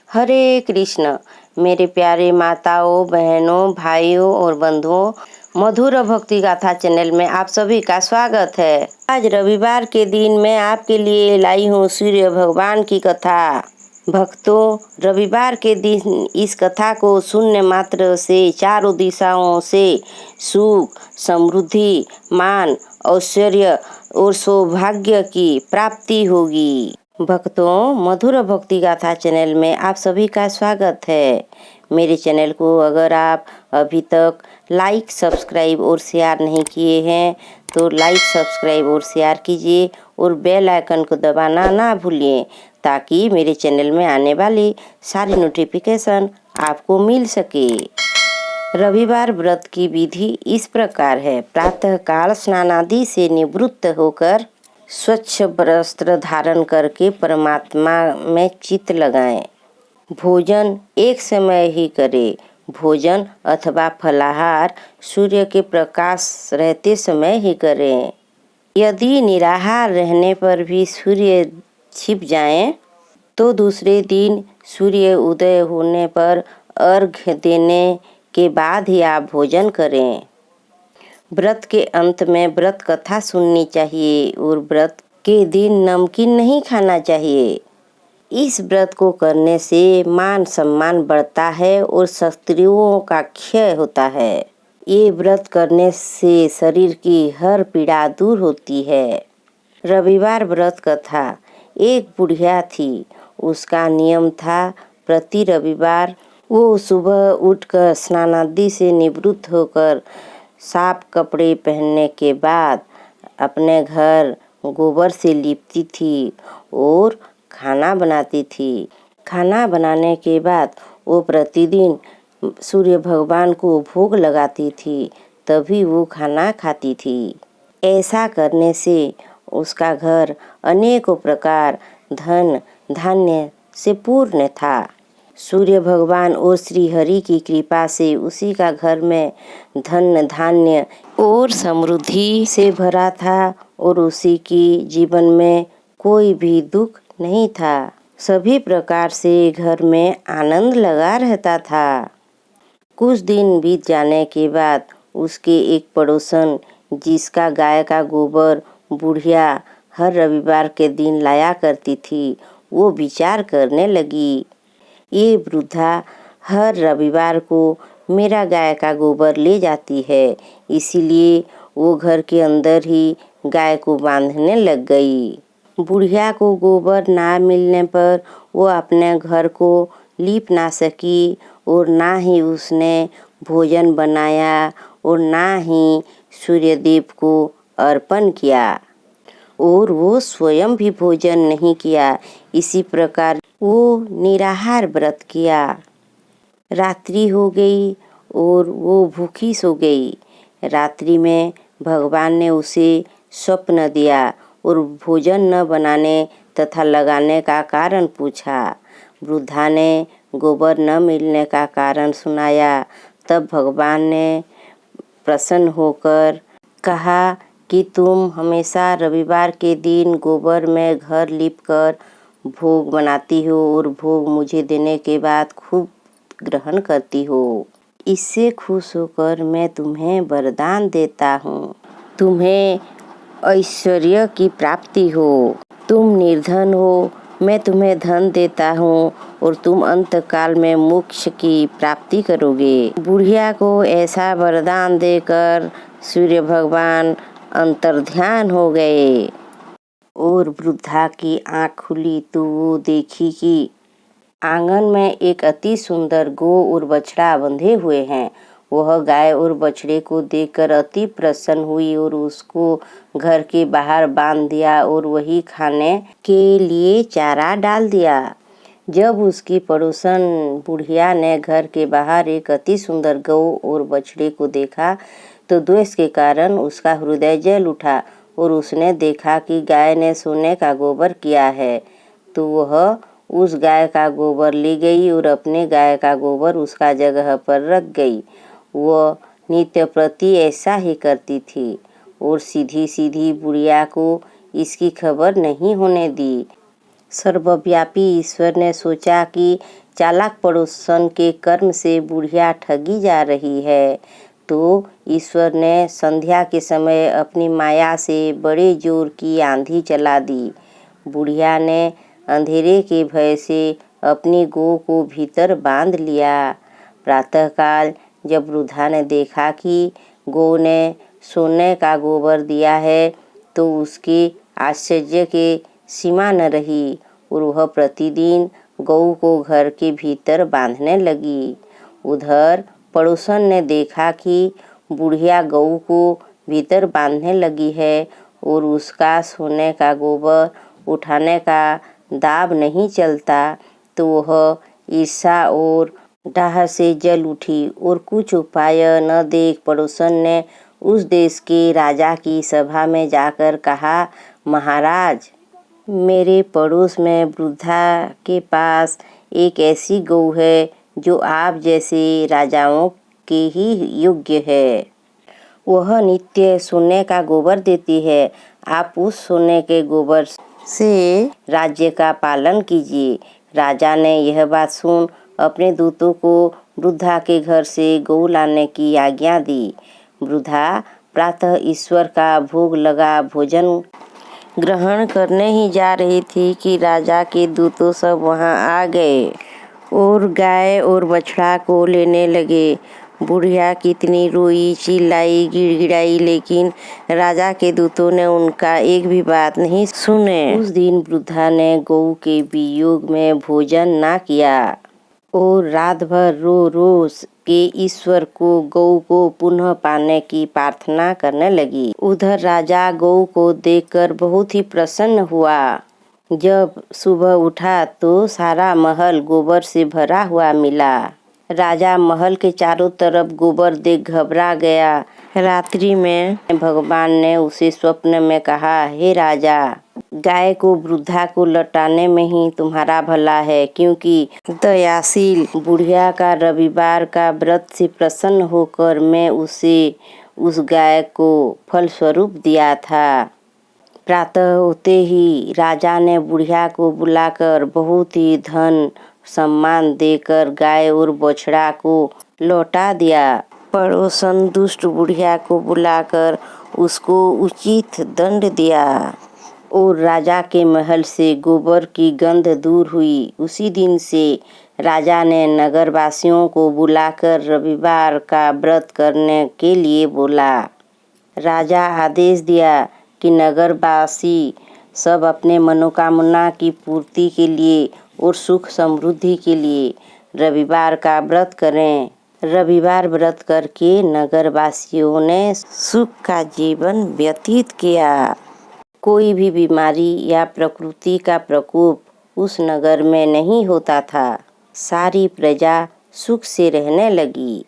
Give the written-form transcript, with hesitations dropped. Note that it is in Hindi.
हरे कृष्ण। मेरे प्यारे माताओं, बहनों, भाइयों और बंधुओं, मधुर भक्ति गाथा चैनल में आप सभी का स्वागत है। आज रविवार के दिन मैं आपके लिए लाई हूँ सूर्य भगवान की कथा। भक्तों, रविवार के दिन इस कथा को सुनने मात्र से चारों दिशाओं से सुख, समृद्धि, मान, ऐश्वर्य और सौभाग्य की प्राप्ति होगी। भक्तों, मधुर भक्ति गाथा चैनल में आप सभी का स्वागत है। मेरे चैनल को अगर आप अभी तक लाइक, सब्सक्राइब और शेयर नहीं किए हैं तो लाइक, सब्सक्राइब और शेयर कीजिए और बेल आइकन को दबाना ना भूलिए ताकि मेरे चैनल में आने वाली सारी नोटिफिकेशन आपको मिल सके। रविवार व्रत की विधि इस प्रकार है। प्रातःकाल स्नान आदि से निवृत्त होकर स्वच्छ वस्त्र धारण करके परमात्मा में चित्त लगाएं। भोजन एक समय ही करें। भोजन अथवा फलाहार सूर्य के प्रकाश रहते समय ही करें। यदि निराहार रहने पर भी सूर्य छिप जाएं, तो दूसरे दिन सूर्य उदय होने पर अर्घ्य देने के बाद ही आप भोजन करें। व्रत के अंत में व्रत कथा सुननी चाहिए और व्रत के दिन नमकीन नहीं खाना चाहिए। इस व्रत को करने से मान सम्मान बढ़ता है और शत्रुओं का क्षय होता है। ये व्रत करने से शरीर की हर पीड़ा दूर होती है। रविवार व्रत कथा। एक बुढ़िया थी। उसका नियम था प्रति रविवार वो सुबह उठकर स्नान आदि से निवृत्त होकर साफ कपड़े पहनने के बाद अपने घर गोबर से लीपती थी और खाना बनाती थी। खाना बनाने के बाद वो प्रतिदिन सूर्य भगवान को भोग लगाती थी, तभी वो खाना खाती थी। ऐसा करने से उसका घर अनेकों प्रकार धन धान्य से पूर्ण था। सूर्य भगवान और श्री हरि की कृपा से उसी का घर में धन धान्य और समृद्धि से भरा था और उसी की जीवन में कोई भी दुख नहीं था। सभी प्रकार से घर में आनंद लगा रहता था। कुछ दिन बीत जाने के बाद उसके एक पड़ोसन, जिसका गाय का गोबर बुढ़िया हर रविवार के दिन लाया करती थी, वो विचार करने लगी, ये वृद्धा हर रविवार को मेरा गाय का गोबर ले जाती है, इसीलिए वो घर के अंदर ही गाय को बांधने लग गई। बुढ़िया को गोबर ना मिलने पर वो अपने घर को लीप ना सकी और ना ही उसने भोजन बनाया और ना ही सूर्यदेव को अर्पण किया और वो स्वयं भी भोजन नहीं किया। इसी प्रकार वो निराहार व्रत किया। रात्रि हो गई और वो भूखी सो गई। रात्रि में भगवान ने उसे स्वप्न दिया और भोजन न बनाने तथा लगाने का कारण पूछा। वृद्धा ने गोबर न मिलने का कारण सुनाया। तब भगवान ने प्रसन्न होकर कहा कि तुम हमेशा रविवार के दिन गोबर में घर लीपकर भोग बनाती हो और भोग मुझे देने के बाद खूब ग्रहण करती हो। इससे खुश होकर मैं तुम्हें वरदान देता हूँ। तुम्हें ऐश्वर्य की प्राप्ति हो। तुम निर्धन हो, मैं तुम्हें धन देता हूँ और तुम अंतकाल में मोक्ष की प्राप्ति करोगे। बुढ़िया को ऐसा वरदान देकर सूर्य भगवान अंतर्ध्यान हो गए और वृद्धा की आँख खुली तो वो देखी कि आंगन में एक अति सुंदर गौ और बछड़ा बंधे हुए हैं। वह गाय और बछड़े को देखकर अति प्रसन्न हुई और उसको घर के बाहर बांध दिया और वही खाने के लिए चारा डाल दिया। जब उसकी पड़ोसन बुढ़िया ने घर के बाहर एक अति सुंदर गौ और बछड़े को देखा तो द्वेष के कारण उसका हृदय जल उठा और उसने देखा कि गाय ने सोने का गोबर किया है, तो वह उस गाय का गोबर ले गई और अपने गाय का गोबर उसका जगह पर रख गई। वह नित्य प्रति ऐसा ही करती थी और सीधी सीधी बुढ़िया को इसकी खबर नहीं होने दी। सर्वव्यापी ईश्वर ने सोचा कि चालाक पड़ोसन के कर्म से बुढ़िया ठगी जा रही है, तो ईश्वर ने संध्या के समय अपनी माया से बड़े जोर की आंधी चला दी। बुढ़िया ने अंधेरे के भय से अपनी गौ को भीतर बांध लिया। प्रातःकाल जब वृद्धा ने देखा कि गौ ने सोने का गोबर दिया है, तो उसके आश्चर्य के सीमा न रही और वह प्रतिदिन गौ को घर के भीतर बांधने लगी। उधर पड़ोसन ने देखा कि बुढ़िया गौ को भीतर बांधने लगी है और उसका सोने का गोबर उठाने का दाब नहीं चलता, तो वह ईर्ष्या और डाह से जल उठी और कुछ उपाय न देख पड़ोसन ने उस देश के राजा की सभा में जाकर कहा, महाराज, मेरे पड़ोस में वृद्धा के पास एक ऐसी गौ है जो आप जैसे राजाओं के ही योग्य है। वह नित्य सोने का गोबर देती है। आप उस सोने के गोबर से राज्य का पालन कीजिए। राजा ने यह बात सुन अपने दूतों को वृद्धा के घर से गौ लाने की आज्ञा दी। वृद्धा प्रातः ईश्वर का भोग लगा भोजन ग्रहण करने ही जा रही थी कि राजा के दूतों सब वहां आ गए और गाय और बछड़ा को लेने लगे। बुढ़िया कितनी रोई, चिल्लाई, गिड़गिड़ाई, लेकिन राजा के दूतों ने उनका एक भी बात नहीं सुने। उस दिन वृद्धा ने गौ के वियोग में भोजन ना किया और रात भर रो रो के ईश्वर को गौ को पुनः पाने की प्रार्थना करने लगी। उधर राजा गौ को देखकर बहुत ही प्रसन्न हुआ। जब सुबह उठा तो सारा महल गोबर से भरा हुआ मिला। राजा महल के चारों तरफ गोबर देख घबरा गया। रात्रि में भगवान ने उसे स्वप्न में कहा, हे राजा, गाय को वृद्धा को लौटाने में ही तुम्हारा भला है, क्योंकि दयाशील बुढ़िया का रविवार का व्रत से प्रसन्न होकर मैं उसे उस गाय को फल स्वरूप दिया था। प्रातः होते ही राजा ने बुढ़िया को बुलाकर बहुत ही धन सम्मान देकर गाय और बछड़ा को लौटा दिया। पड़ोसन दुष्ट बुढ़िया को बुलाकर उसको उचित दंड दिया और राजा के महल से गोबर की गंध दूर हुई। उसी दिन से राजा ने नगरवासियों को बुलाकर रविवार का व्रत करने के लिए बोला। राजा आदेश दिया कि नगरवासी सब अपने मनोकामना की पूर्ति के लिए और सुख समृद्धि के लिए रविवार का व्रत करें। रविवार व्रत करके नगरवासियों ने सुख का जीवन व्यतीत किया। कोई भी बीमारी या प्रकृति का प्रकोप उस नगर में नहीं होता था। सारी प्रजा सुख से रहने लगी।